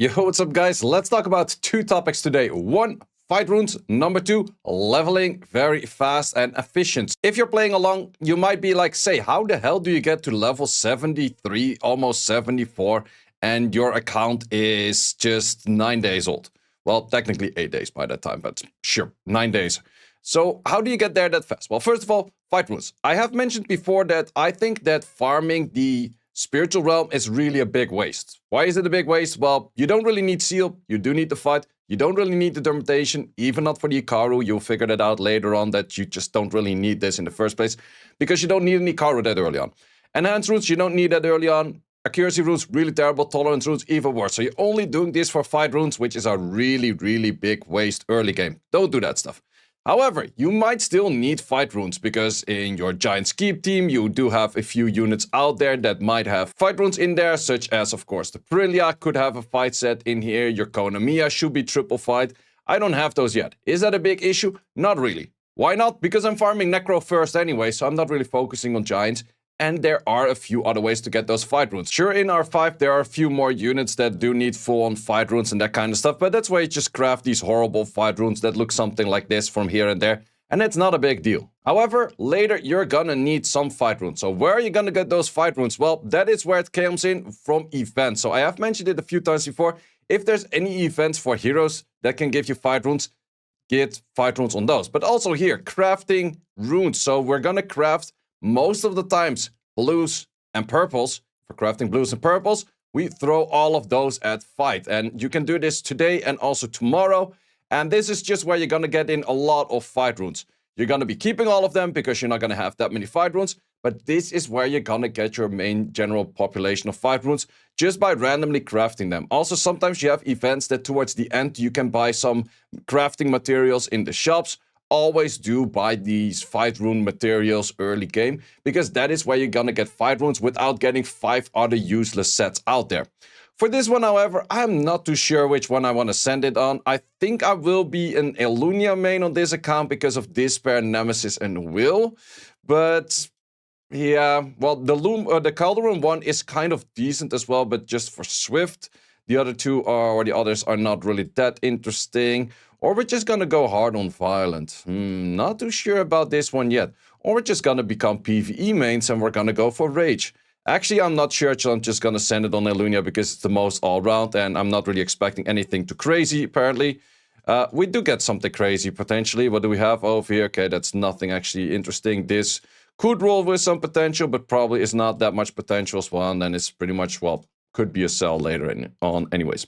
Yo, what's up guys? Let's talk about two topics today. One, fight runes. Number two, leveling very fast and efficient. If you're playing along, you might be like, say, how the hell do you get to level 73, almost 74, and your account is just 9 days old? Well, technically 8 days by that time, but sure, 9 days. So how do you get there that fast? Well, first of all, fight runes. I have mentioned before that I think that farming the spiritual realm is really a big waste. Why is it a big waste? Well, you don't really need seal, you do need the fight, you don't really need the dermatation, even not for the Ikaru. You'll figure that out later on that you just don't really need this in the first place, because you don't need an Ikaru that early on. Enhanced runes, you don't need that early on. Accuracy runes, really terrible. Tolerance runes, even worse. So you're only doing this for fight runes, which is a really, really big waste early game. Don't do that stuff. However, you might still need fight runes, because in your Giant Keep team, you do have a few units out there that might have fight runes in there, such as, of course, the Prillia could have a fight set in here. Your Konamiya should be triple fight. I don't have those yet. Is that a big issue? Not really. Why not? Because I'm farming Necro first anyway, so I'm not really focusing on Giants. And there are a few other ways to get those fight runes. Sure, in R5 there are a few more units that do need full-on fight runes and that kind of stuff, but that's why you just craft these horrible fight runes that look something like this from here and there, and it's not a big deal. However, later you're gonna need some fight runes. So where are you gonna get those fight runes? Well, that is where it comes in from events. So I have mentioned it a few times before. If there's any events for heroes that can give you fight runes, get fight runes on those. But also here, crafting runes. So we're gonna craft most of the times blues and purples. For crafting blues and purples, we throw all of those at fight. And you can do this today and also tomorrow. And this is just where you're going to get in a lot of fight runes. You're going to be keeping all of them because you're not going to have that many fight runes. But this is where you're going to get your main general population of fight runes, just by randomly crafting them. Also, sometimes you have events that towards the end you can buy some crafting materials in the shops. Always do buy these fight rune materials early game, because that is where you're gonna get fight runes without getting 5 other useless sets out there. For this one, however, I'm not too sure which one I want to send it on. I think I will be an Elunia main on this account because of Despair, Nemesis, and Will. But yeah, well, the Calderon one is kind of decent as well, but just for Swift. The other two or the others are not really that interesting. Or we're just gonna go hard on Violent. Not too sure about this one yet. Or we're just gonna become PvE mains and we're gonna go for Rage. Actually, I'm not sure, so I'm just gonna send it on Elunia because it's the most all-round and I'm not really expecting anything too crazy, apparently. We do get something crazy, potentially. What do we have over here? Okay, that's nothing actually interesting. This could roll with some potential, but probably is not that much potential as well. And then it's pretty much, well, could be a sell later on anyways.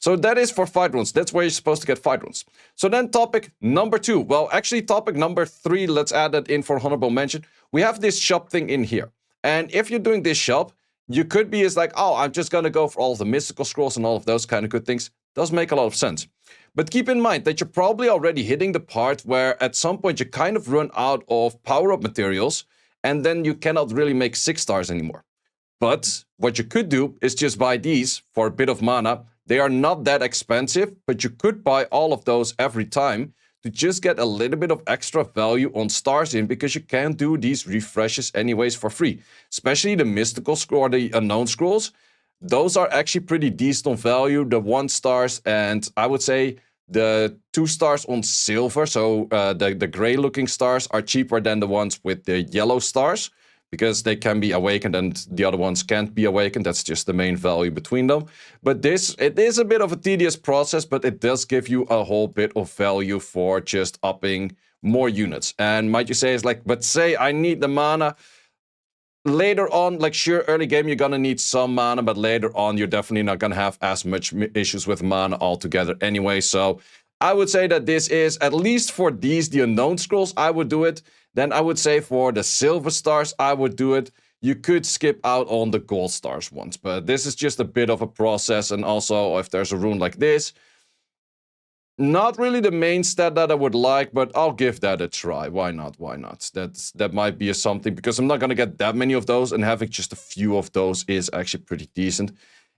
So that is for fight runes. That's where you're supposed to get fight runes. So then topic number 2. Well, actually topic number 3, let's add that in for honorable mention. We have this shop thing in here. And if you're doing this shop, you could be like, oh, I'm just going to go for all of the mystical scrolls and all of those kind of good things. Does make a lot of sense. But keep in mind that you're probably already hitting the part where at some point you kind of run out of power-up materials. And then you cannot really make 6 stars anymore. But what you could do is just buy these for a bit of mana. They are not that expensive, but you could buy all of those every time to just get a little bit of extra value on stars in, because you can do these refreshes anyways for free. Especially the mystical scroll or the unknown scrolls. Those are actually pretty decent on value. The 1 stars and I would say the 2 stars on silver. So the gray looking stars are cheaper than the ones with the yellow stars, because they can be awakened and the other ones can't be awakened. That's just the main value between them. But it is a bit of a tedious process, but it does give you a whole bit of value for just upping more units. And might you say, it's like, but say I need the mana. Later on, like sure, early game you're gonna need some mana, but later on you're definitely not gonna have as much issues with mana altogether anyway. So I would say that this is, at least for these, the unknown scrolls, I would do it. Then I would say for the silver stars, I would do it. You could skip out on the gold stars ones, but this is just a bit of a process. And also, if there's a rune like this, not really the main stat that I would like, but I'll give that a try. Why not? Why not? That might be something, because I'm not going to get that many of those, and having just a few of those is actually pretty decent.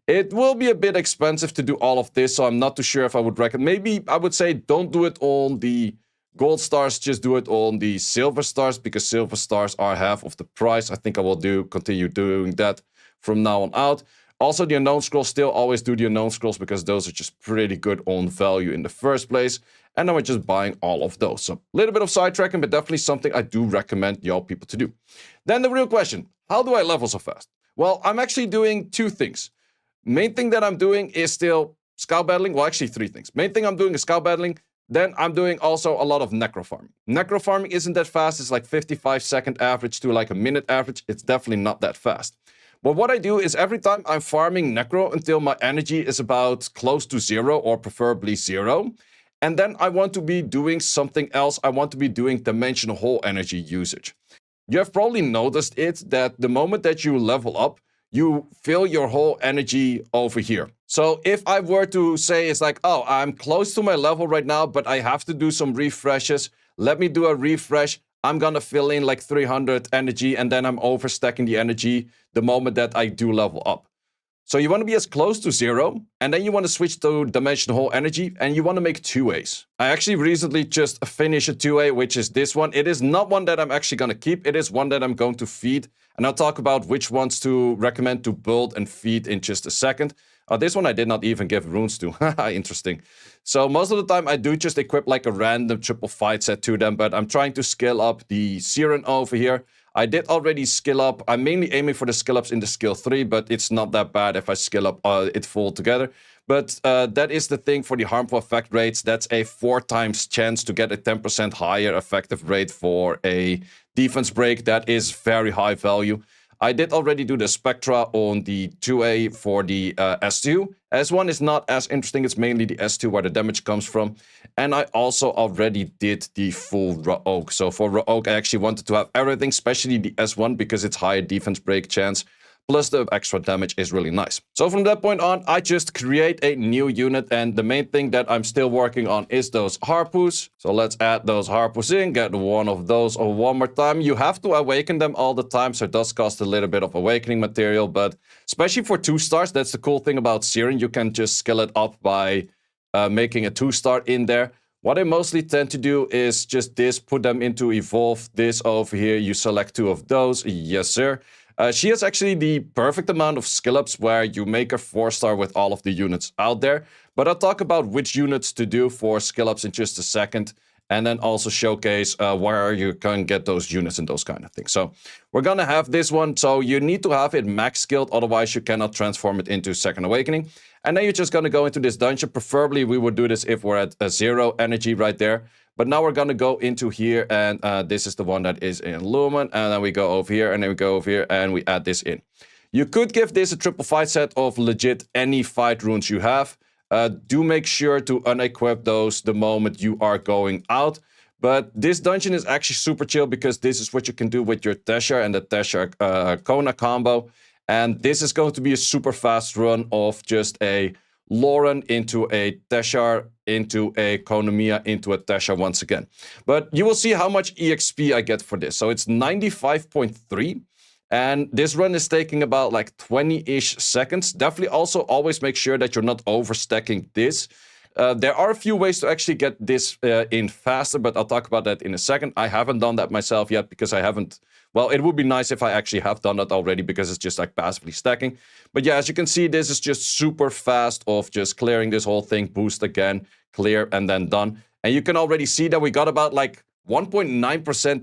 It will be a bit expensive to do all of this, so I'm not too sure if I would recommend. Maybe I would say don't do it on the gold stars, just do it on the silver stars, because silver stars are half of the price. I think I will continue doing that from now on out. Also, the unknown scrolls, still always do the unknown scrolls because those are just pretty good on value in the first place. And then we're just buying all of those. So a little bit of sidetracking, but definitely something I do recommend y'all people to do. Then the real question, how do I level so fast? Well, I'm actually doing two things. Main thing that I'm doing is still scout battling. Well, actually three things. Main thing I'm doing is scout battling. Then I'm doing also a lot of necro farming. Necro farming isn't that fast. It's like 55-second average to like a minute average. It's definitely not that fast. But what I do is every time I'm farming necro until my energy is about close to 0 or preferably 0. And then I want to be doing something else. I want to be doing dimensional hole energy usage. You have probably noticed it that the moment that you level up, you fill your whole energy over here. So if I were to say it's like, oh, I'm close to my level right now, but I have to do some refreshes. Let me do a refresh. I'm gonna fill in like 300 energy and then I'm overstacking the energy the moment that I do level up. So you want to be as close to 0, and then you want to switch to dimensional hole energy, and you want to make 2As. I actually recently just finished a 2A, which is this one. It is not one that I'm actually going to keep. It is one that I'm going to feed, and I'll talk about which ones to recommend to build and feed in just a second. This one I did not even give runes to. Interesting. So most of the time I do just equip like a random triple fight set to them, but I'm trying to scale up the Siren over here. I did already skill up. I'm mainly aiming for the skill ups in the skill 3, but it's not that bad if I skill up it full together. But that is the thing for the harmful effect rates. That's a 4 times chance to get a 10% higher effective rate for a defense break. That is very high value. I did already do the Spectra on the 2A for the S2. S1 is not as interesting. It's mainly the S2 where the damage comes from. And I also already did the full Rogue. So for Rogue, I actually wanted to have everything, especially the S1, because it's higher defense break chance. Plus the extra damage is really nice. So from that point on, I just create a new unit. And the main thing that I'm still working on is those harpoos. So let's add those harpoos in, get one of those one more time. You have to awaken them all the time. So it does cost a little bit of awakening material. But especially for 2 stars, that's the cool thing about Siren. You can just scale it up by making a 2-star in there. What I mostly tend to do is just this, put them into evolve. This over here, you select 2 of those. Yes, sir. She has actually the perfect amount of skill ups where you make a 4-star with all of the units out there. But I'll talk about which units to do for skill ups in just a second. And then also showcase where you can get those units and those kind of things. So we're going to have this one. So you need to have it max skilled. Otherwise, you cannot transform it into Second Awakening. And then you're just going to go into this dungeon. Preferably, we would do this if we're at a 0 energy right there. But now we're going to go into here, and this is the one that is in Lumen. And then we go over here, and then we go over here, and we add this in. You could give this a triple fight set of legit any fight runes you have. Do make sure to unequip those the moment you are going out. But this dungeon is actually super chill because this is what you can do with your Tesher and the Tesher Kona combo. And this is going to be a super fast run of just a Lauren into a Tesher, into a Konomiya, into a Tesher once again. But you will see how much EXP I get for this. So it's 95.3. And this run is taking about like 20-ish seconds. Definitely also always make sure that you're not overstacking this. There are a few ways to actually get this in faster, but I'll talk about that in a second. I haven't done that myself yet because I haven't... Well, it would be nice if I actually have done that already because it's just like passively stacking. But yeah, as you can see, this is just super fast of just clearing this whole thing, boost again, clear, and then done. And you can already see that we got about like 1.9%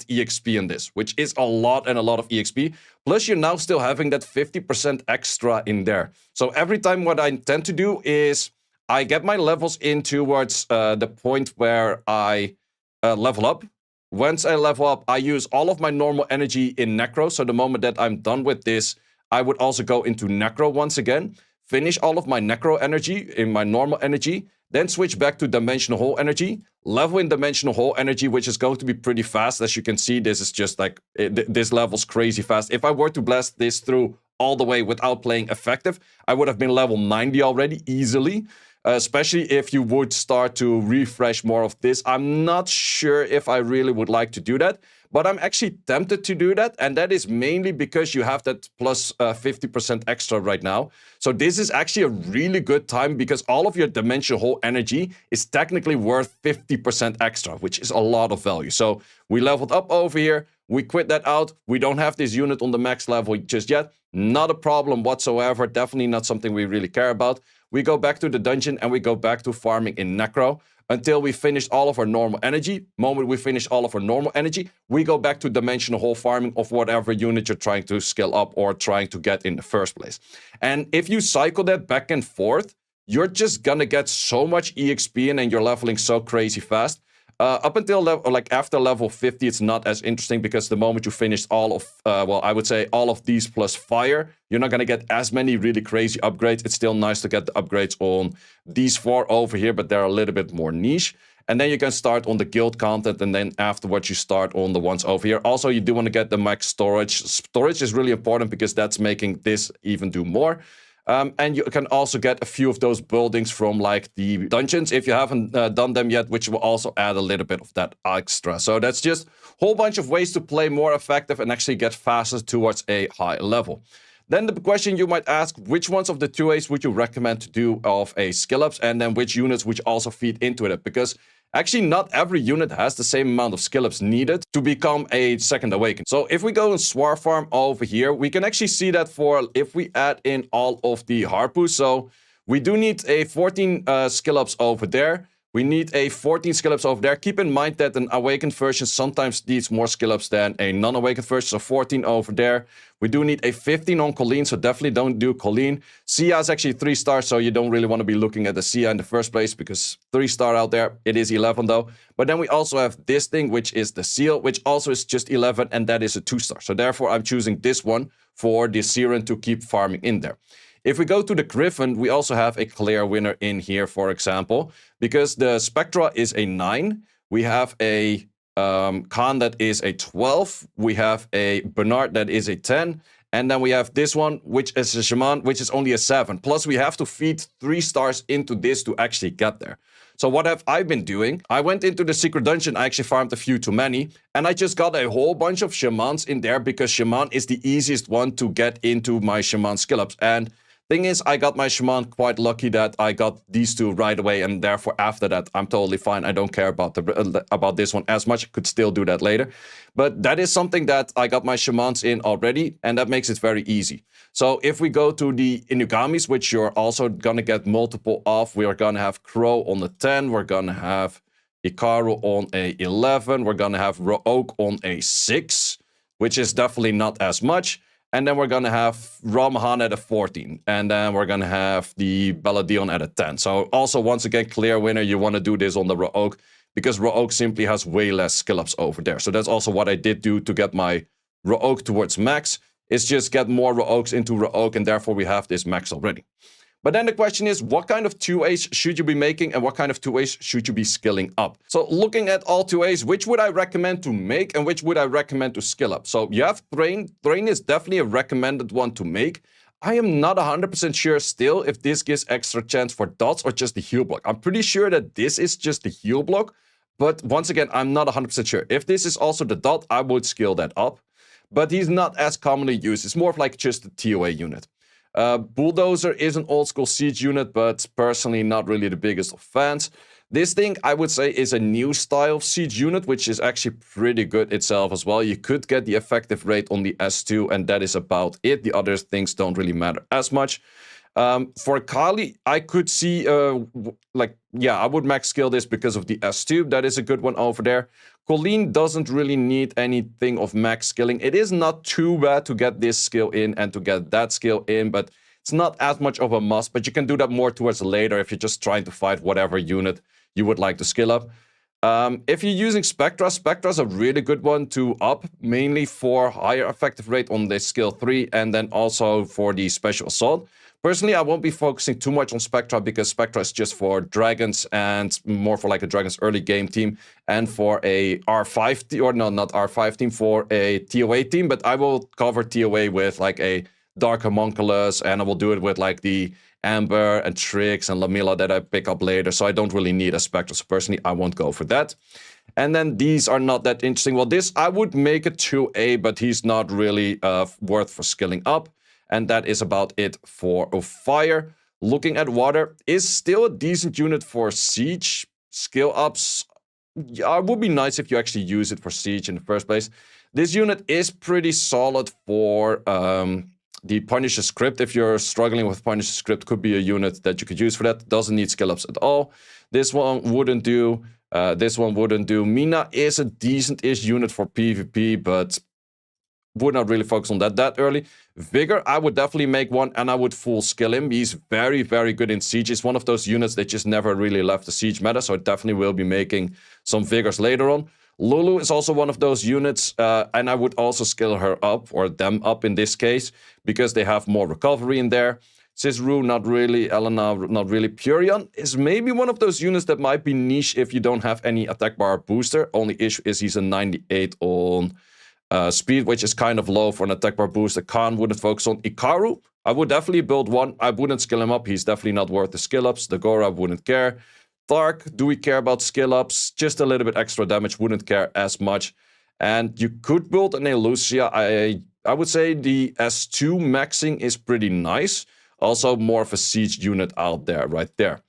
EXP in this, which is a lot and a lot of EXP. Plus, you're now still having that 50% extra in there. So every time what I tend to do is I get my levels in towards the point where I level up. Once I level up, I use all of my normal energy in Necro. So the moment that I'm done with this, I would also go into Necro once again, finish all of my Necro energy in my normal energy, then switch back to Dimensional Hole energy, level in Dimensional Hole energy, which is going to be pretty fast. As you can see, this is just like, this level's crazy fast. If I were to blast this through all the way without playing effective, I would have been level 90 already, easily. Especially if you would start to refresh more of this. I'm not sure if I really would like to do that. But I'm actually tempted to do that, and that is mainly because you have that plus 50% extra right now. So this is actually a really good time because all of your dimensional hole energy is technically worth 50% extra, which is a lot of value. So we leveled up over here. We quit that out. We don't have this unit on the max level just yet. Not a problem whatsoever. Definitely not something we really care about. We go back to the dungeon and we go back to farming in Necro until we finish all of our normal energy. Moment we finish all of our normal energy, we go back to dimensional hole farming of whatever unit you're trying to scale up or trying to get in the first place. And if you cycle that back and forth, you're just gonna get so much EXP and you're leveling so crazy fast. Up until after level 50, it's not as interesting because the moment you finish all of, well, I would say all of these plus fire, you're not going to get as many really crazy upgrades. It's still nice to get the upgrades on these 4 over here, but they're a little bit more niche. And then you can start on the guild content, and then afterwards you start on the ones over here. Also, you do want to get the max storage. Storage is really important because that's making this even do more. And you can also get a few of those buildings from like the dungeons if you haven't done them yet, which will also add a little bit of that extra. So that's just a whole bunch of ways to play more effective and actually get faster towards a high level. Then the question you might ask, which ones of the 2As would you recommend to do of a skill ups, and then which units would you also feed into it? Because actually, not every unit has the same amount of skill ups needed to become a second awaken. So if we go and Swar Farm over here, we can actually see that for if we add in all of the Harpoos. So we do need a 14 skill ups over there. We need a 14 skill ups over there. Keep in mind that an awakened version sometimes needs more skill ups than a non-awakened version. So 14 over there. We do need a 15 on Colleen, so definitely don't do Colleen. Sia is actually 3 stars, so you don't really want to be looking at the Sia in the first place because 3 star out there. It is 11 though. But then we also have this thing, which is the Seal, which also is just 11, and that is a 2 star. So therefore, I'm choosing this one for the Siren to keep farming in there. If we go to the Griffin, we also have a clear winner in here, for example, because the Spectra is a 9. We have a Khan that is a 12. We have a Bernard that is a 10. And then we have this one, which is a Shaman, which is only a 7. Plus, we have to feed 3 stars into this to actually get there. So what have I been doing? I went into the secret dungeon. I actually farmed a few too many. And I just got a whole bunch of Shamans in there because Shaman is the easiest one to get into my Shaman skill ups. And thing is, I got my Shaman quite lucky that I got these 2 right away, and therefore after that, I'm totally fine. I don't care about this one as much. I could still do that later. But that is something that I got my Shamans in already, and that makes it very easy. So if we go to the Inugamis, which you're also going to get multiple of, we are going to have Crow on the 10. We're going to have Ikaru on a 11. We're going to have Rook on a 6, which is definitely not as much. And then we're going to have Ramahan at a 14. And then we're going to have the Belladion at a 10. So also, once again, clear winner. You want to do this on the Rook because Rook simply has way less skill ups over there. So that's also what I did do to get my Rook towards max. Is just get more Rooks into Rook, and therefore we have this max already. But then the question is, what kind of 2As should you be making and what kind of 2As should you be skilling up? So looking at all 2As, which would I recommend to make and which would I recommend to skill up? So you have Thrain. Thrain is definitely a recommended one to make. I am not 100% sure still if this gives extra chance for dots or just the heal block. I'm pretty sure that this is just the heal block, but once again, I'm not 100% sure. If this is also the dot, I would skill that up. But he's not as commonly used. It's more of like just a TOA unit. Bulldozer is an old school siege unit, but personally not really the biggest of fans. This thing, I would say, is a new style siege unit, which is actually pretty good itself as well. You could get the effective rate on the S2, and that is about it. The other things don't really matter as much. For Kali, I could see, I would max skill this because of the S2. That is a good one over there. Colleen doesn't really need anything of max skilling. It is not too bad to get this skill in and to get that skill in, but it's not as much of a must. But you can do that more towards later if you're just trying to fight whatever unit you would like to skill up. If you're using Spectra, Spectra is a really good one to up, mainly for higher effective rate on the skill 3 and then also for the special assault. Personally, I won't be focusing too much on Spectra because Spectra is just for dragons and more for like a dragons early game team and for a R5 team, or no, not R5 team, for a TOA team. But I will cover TOA with like a Dark Homunculus, and I will do it with like the Amber and Trix and Lamilla that I pick up later. So I don't really need a Spectra. So personally, I won't go for that. And then these are not that interesting. Well, this I would make a 2A, but he's not really worth for skilling up. And that is about it for fire. Looking at water is still a decent unit for siege. Skill ups, yeah, it would be nice if you actually use it for siege in the first place. This unit is pretty solid for the Punisher script. If you're struggling with Punisher script, could be a unit that you could use for that. Doesn't need skill ups at all. This one wouldn't do. This one wouldn't do. Mina is a decent-ish unit for PvP, but would not really focus on that early. Vigor, I would definitely make one, and I would full skill him. He's very, very good in siege. He's one of those units that just never really left the siege meta, so I definitely will be making some Vigors later on. Lulu is also one of those units, and I would also skill her up, or them up in this case, because they have more recovery in there. Cicero, not really. Elena, not really. Purion is maybe one of those units that might be niche if you don't have any attack bar booster. Only issue is he's a 98 on speed, which is kind of low for an attack bar booster. Khan wouldn't focus on. Ikaru, I would definitely build one. I wouldn't skill him up. He's definitely not worth the skill ups. The Gora wouldn't care. Thark, do we care about skill ups? Just a little bit extra damage, wouldn't care as much. And you could build an Elucia. I would say the S2 maxing is pretty nice. Also more of a siege unit out there, right there.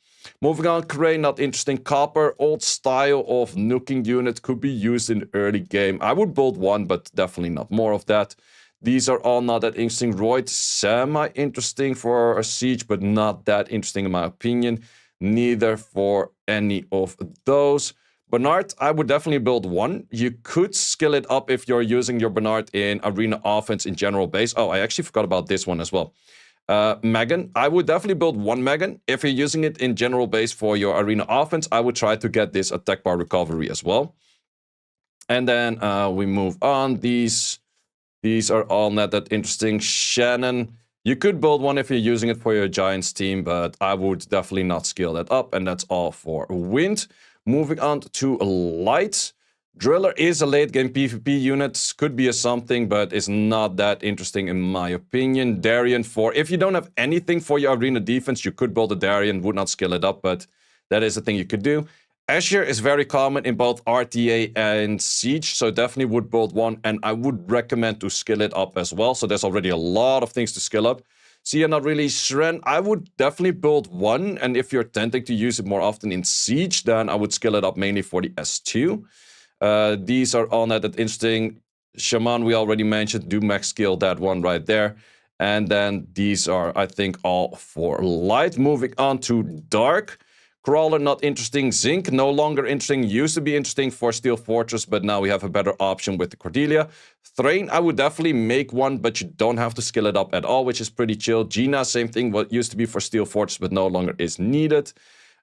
Moving on, Crane, not interesting. Copper, old style of nuking unit, could be used in the early game. I would build one, but definitely not more of that. These are all not that interesting. Royd, semi-interesting for a siege, but not that interesting in my opinion. Neither for any of those. Bernard, I would definitely build one. You could skill it up if you're using your Bernard in arena offense in general base. Oh, I actually forgot about this one as well. Megan, I would definitely build one Megan. If you're using it in general base for your arena offense, I would try to get this attack bar recovery as well. And then we move on. These are all not that interesting. Shannon, you could build one if you're using it for your Giants team, but I would definitely not scale that up. And that's all for Wind. Moving on to Light. Driller is a late game PvP unit, could be a something, but is not that interesting in my opinion. Darien for, if you don't have anything for your arena defense, you could build a Darien, would not scale it up, but that is a thing you could do. Asher is very common in both RTA and Siege, so definitely would build one, and I would recommend to skill it up as well, so there's already a lot of things to skill up. Sia, not really. Shren, I would definitely build one, and if you're tending to use it more often in Siege, then I would skill it up mainly for the S2. These are all not that interesting. Shaman, we already mentioned. Do max skill that one right there. And then these are, I think, all for Light. Moving on to Dark. Crawler, not interesting. Zinc, no longer interesting. Used to be interesting for Steel Fortress, but now we have a better option with the Cordelia. Thrain, I would definitely make one, but you don't have to skill it up at all, which is pretty chill. Gina, same thing. What used to be for Steel Fortress, but no longer is needed.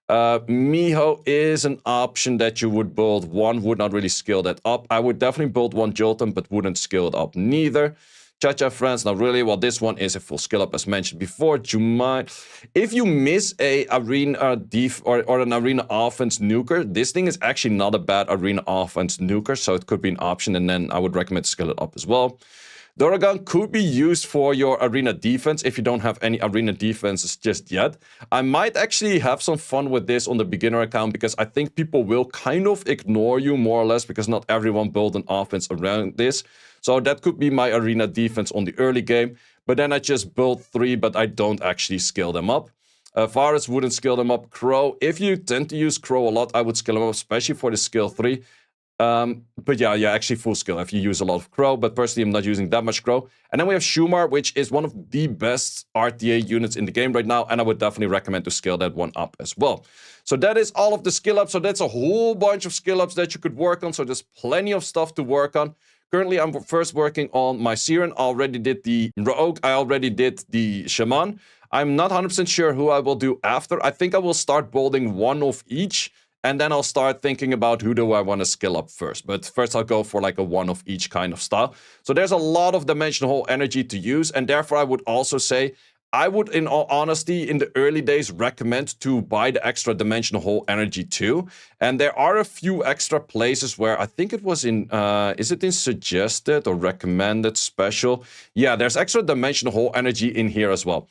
Miho is an option that you would build. One would not really scale that up. I would definitely build one Jolton, but wouldn't scale it up neither. Cha-Cha Friends, not really. Well, this one is a full skill up as mentioned before. Jumai. If you miss a arena or an arena offense nuker, this thing is actually not a bad arena offense nuker, so it could be an option, and then I would recommend to scale it up as well. Doragon could be used for your arena defense if you don't have any arena defenses just yet. I might actually have some fun with this on the beginner account because I think people will kind of ignore you more or less because not everyone built an offense around this. So that could be my arena defense on the early game. But then I just build 3, but I don't actually scale them up. Varus wouldn't scale them up. Crow, if you tend to use Crow a lot, I would scale them up, especially for the skill 3. But yeah, actually full skill if you use a lot of Crow, but personally I'm not using that much Crow. And then we have Shumar, which is one of the best RTA units in the game right now, and I would definitely recommend to scale that one up as well. So that is all of the skill ups, so that's a whole bunch of skill ups that you could work on, so there's plenty of stuff to work on. Currently, I'm first working on my Siren. I already did the Rogue, I already did the Shaman. I'm not 100% sure who I will do after. I think I will start building one of each, and then I'll start thinking about who do I want to skill up first. But first I'll go for like a one of each kind of style. So there's a lot of dimensional hole energy to use. And therefore I would also say, I would in all honesty in the early days recommend to buy the extra dimensional hole energy too. And there are a few extra places where I think it was in, is it in suggested or recommended special? Yeah, there's extra dimensional hole energy in here as well.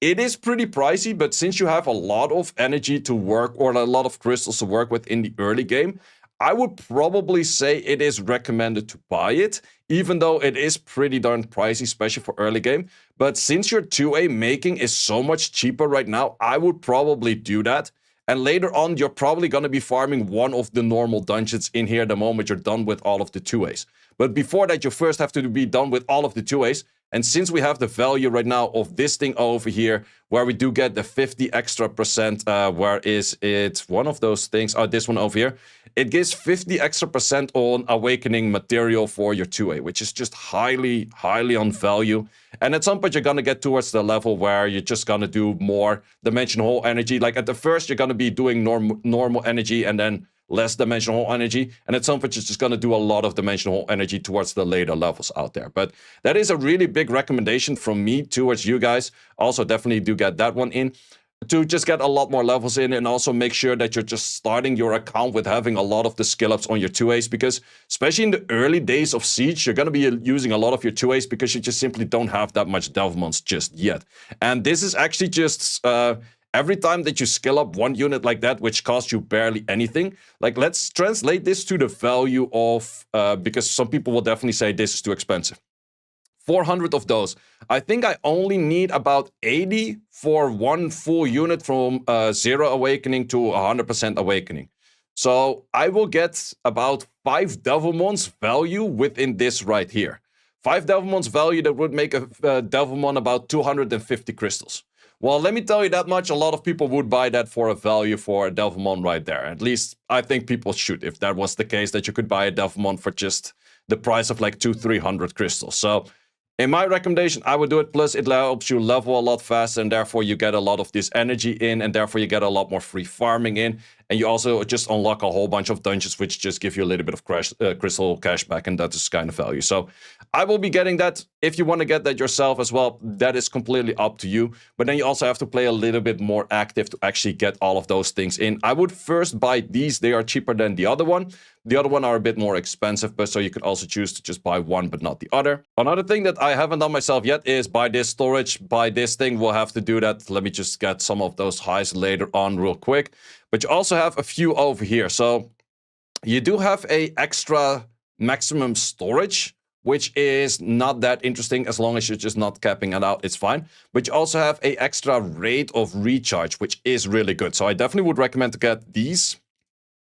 It is pretty pricey, but since you have a lot of energy to work or a lot of crystals to work with in the early game, I would probably say it is recommended to buy it, even though it is pretty darn pricey, especially for early game. But since your 2A making is so much cheaper right now, I would probably do that. And later on, you're probably going to be farming one of the normal dungeons in here the moment you're done with all of the 2As. But before that, you first have to be done with all of the 2As. And since we have the value right now of this thing over here, where we do get the 50 extra percent, where is it? One of those things, this one over here. It gives 50 extra percent on awakening material for your 2A, which is just highly, highly on value. And at some point, you're going to get towards the level where you're just going to do more dimensional hole energy. Like at the first, you're going to be doing normal energy and then less dimensional hole energy. And at some point, you're just going to do a lot of dimensional hole energy towards the later levels out there. But that is a really big recommendation from me towards you guys. Also, definitely do get that one in to just get a lot more levels in, and also make sure that you're just starting your account with having a lot of the skill ups on your 2As, because especially in the early days of Siege, you're going to be using a lot of your 2As because you just simply don't have that much Devmons just yet. And this is actually just every time that you skill up one unit like that, which costs you barely anything. Like, let's translate this to the value of, because some people will definitely say this is too expensive. 400 of those. I think I only need about 80 for one full unit from 0 awakening to 100% awakening. So I will get about 5 Devilmons value within this right here. 5 Devilmons value that would make a Devilmon about 250 crystals. Well, let me tell you that much, a lot of people would buy that for a value for a Devilmon right there. At least I think people should, if that was the case, that you could buy a Devilmon for just the price of like 200-300 crystals. So in my recommendation, I would do it. Plus, it helps you level a lot faster, and therefore you get a lot of this energy in, and therefore you get a lot more free farming in. And you also just unlock a whole bunch of dungeons, which just give you a little bit of crystal cash back, and that is kind of value. So I will be getting that. If you want to get that yourself as well, that is completely up to you. But then you also have to play a little bit more active to actually get all of those things in. I would first buy these. They are cheaper than the other one. The other one are a bit more expensive, but so you can also choose to just buy one, but not the other. Another thing that I haven't done myself yet is buy this storage, buy this thing. We'll have to do that. Let me just get some of those highs later on real quick. But you also have a few over here. So you do have a extra maximum storage, which is not that interesting as long as you're just not capping it out. It's fine. But you also have a extra rate of recharge, which is really good. So I definitely would recommend to get these.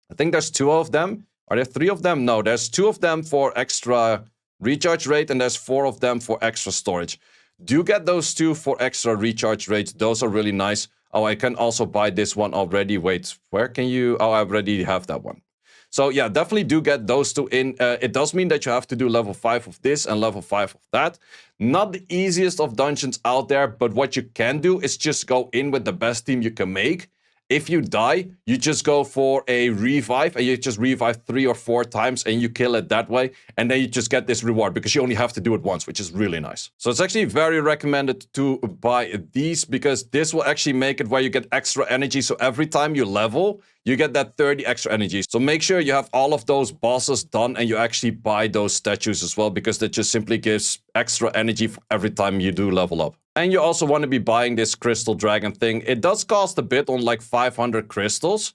I think there's 2 of them. Are there 3 of them? No, there's 2 of them for extra recharge rate, and there's 4 of them for extra storage. Do get those 2 for extra recharge rates. Those are really nice. Oh, I can also buy this one already. Wait, where can you? Oh, I already have that one. So yeah, definitely do get those 2 in. It does mean that you have to do level 5 of this and level 5 of that. Not the easiest of dungeons out there, but what you can do is just go in with the best team you can make. If you die, you just go for a revive, and you just revive 3 or 4 times, and you kill it that way. And then you just get this reward, because you only have to do it once, which is really nice. So it's actually very recommended to buy these, because this will actually make it where you get extra energy. So every time you level, you get that 30 extra energy. So make sure you have all of those bosses done, and you actually buy those statues as well, because that just simply gives extra energy for every time you do level up. And you also want to be buying this crystal dragon thing. It does cost a bit, on like 500 crystals.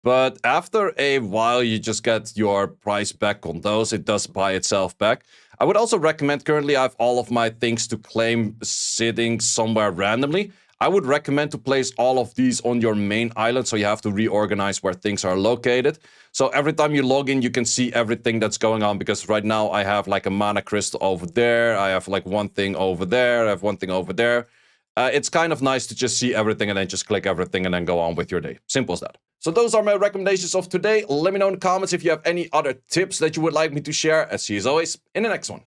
But after a while, you just get your price back on those. It does buy itself back. I would also recommend, currently I have all of my things to claim sitting somewhere randomly. I would recommend to place all of these on your main island, so you have to reorganize where things are located. So every time you log in, you can see everything that's going on, because right now I have like a mana crystal over there. I have like one thing over there. I have one thing over there. It's kind of nice to just see everything and then just click everything and then go on with your day. Simple as that. So those are my recommendations of today. Let me know in the comments if you have any other tips that you would like me to share. And see you as always in the next one.